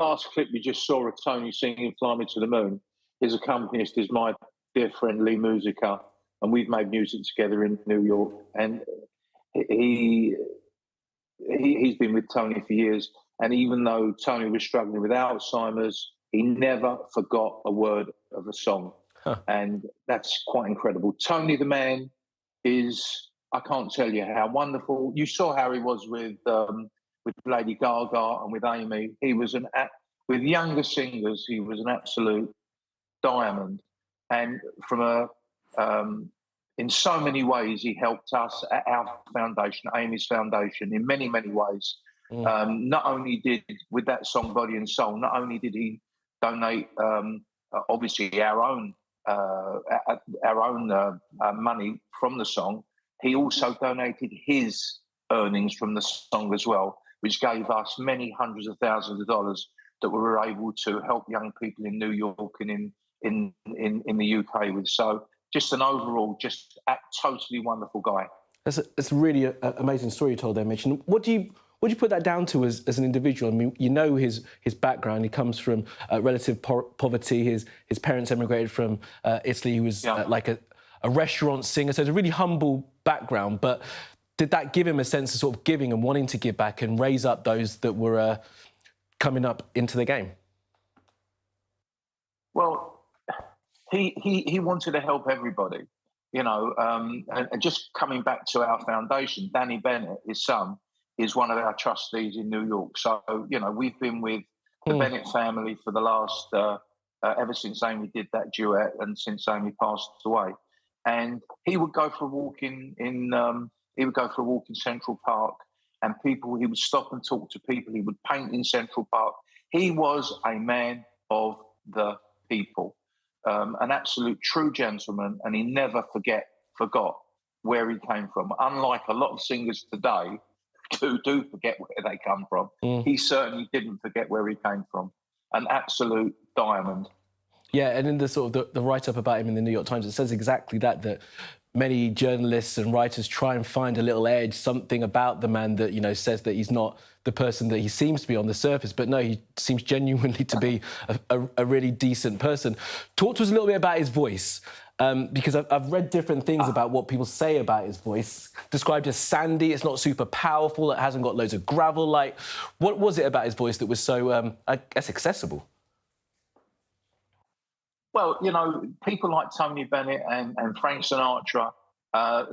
last clip you just saw of Tony singing "Fly Me to the Moon," his accompanist is my dear friend Lee Musica, and we've made music together in New York. And he he's been with Tony for years. And even though Tony was struggling with Alzheimer's, he never forgot a word of a song. Huh. And that's quite incredible. Tony the man is, I can't tell you how wonderful. You saw how he was with Lady Gaga and with Amy. He was with younger singers, he was an absolute diamond. And in so many ways, he helped us at our foundation, Amy's foundation, in many, many ways. Not only did, with that song Body and Soul, not only did he donate, obviously, our own money from the song, he also donated his earnings from the song as well, which gave us many hundreds of thousands of dollars that we were able to help young people in New York and in the UK with. So just an overall, just a totally wonderful guy. It's really an amazing story you told there, Mitch. And what do you put that down to as an individual? I mean, you know his background. He comes from relative poverty. His parents emigrated from Italy. He was like a restaurant singer. So it's a really humble background. But did that give him a sense of sort of giving and wanting to give back and raise up those that were coming up into the game? Well, he wanted to help everybody, you know. And just coming back to our foundation, Tony Bennett, his son, is one of our trustees in New York. So, you know, we've been with the Bennett family for the last, ever since Amy did that duet and since Amy passed away. And he would go for a walk in Central Park, and he would stop and talk to people. He would paint in Central Park. He was a man of the people, an absolute true gentleman, and he never forgot where he came from. Unlike a lot of singers today who do forget where they come from, he certainly didn't forget where he came from. An absolute diamond. Yeah, and in the sort of the write-up about him in the New York Times, it says exactly that many journalists and writers try and find a little edge, something about the man that, you know, says that he's not the person that he seems to be on the surface. But no, he seems genuinely to be a really decent person. Talk to us a little bit about his voice, because I've read different things about what people say about his voice. Described as sandy, it's not super powerful, it hasn't got loads of gravel. Like, what was it about his voice that was so, I guess, accessible? Well, you know, people like Tony Bennett and Frank Sinatra,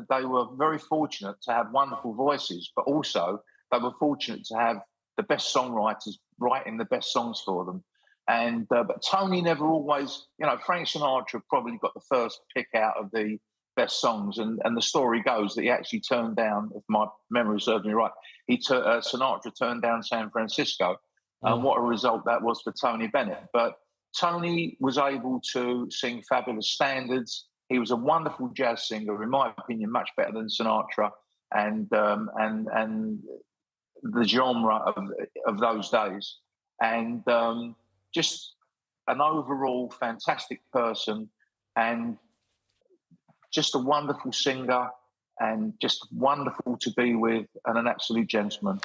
they were very fortunate to have wonderful voices, but also they were fortunate to have the best songwriters writing the best songs for them. And but Tony never always, you know, Frank Sinatra probably got the first pick out of the best songs, and the story goes that he actually turned down, if my memory serves me right, Sinatra turned down San Francisco, and what a result that was for Tony Bennett. But Tony was able to sing fabulous standards. He was a wonderful jazz singer, in my opinion, much better than Sinatra and the genre of those days. And just an overall fantastic person, and just a wonderful singer, and just wonderful to be with, and an absolute gentleman.